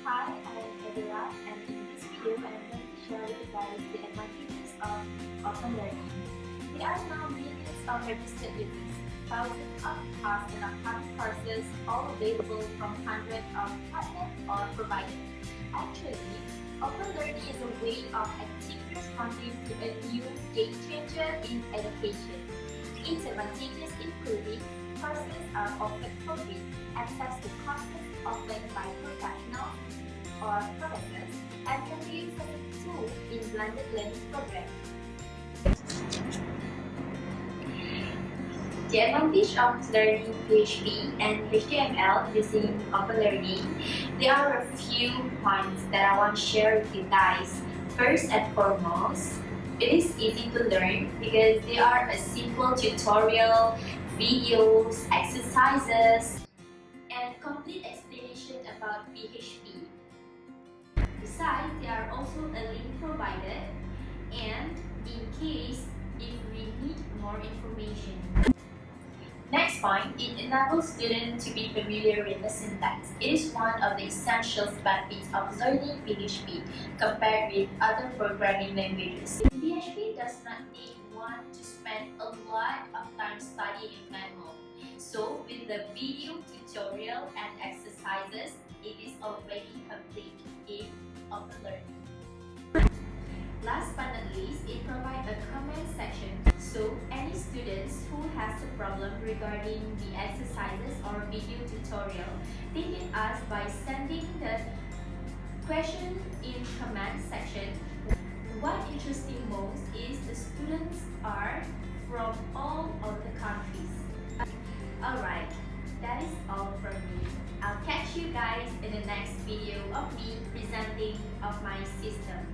Hi, I'm Edira, and in this video I am going to share with you guys the advantages of open learning. There are now millions of registered users, thousands of past and upcoming courses, all available from hundreds of partners or providers. Actually, open learning is a way of actively responding to a new game changer in education. Its advantages include courses are offered for free, access to courses offered by professionals or professors, and can be used as a tool in blended learning programs. The advantage of learning PHP and HTML using open learning, there are a few points that I want to share with you guys. First and foremost, it is easy to learn because there are a simple tutorial, videos, exercises, and complete explanation about PHP. Besides, there are also a link provided, and in case if we need more information. Next point, it enables students to be familiar with the syntax. It is one of the essential benefits of learning PHP compared with other programming languages. PHP does not need one to spend a lot of time studying in manual. So with the video tutorial and exercises, it is already complete in open learning. Last but not least, it provides a comment section, so any students who has a problem regarding the exercises or video tutorial, they can ask by sending the question in comment section. What interesting most is the students are from all of the countries. Alright, that is all from me. I'll catch you guys in the next video of me presenting of my system.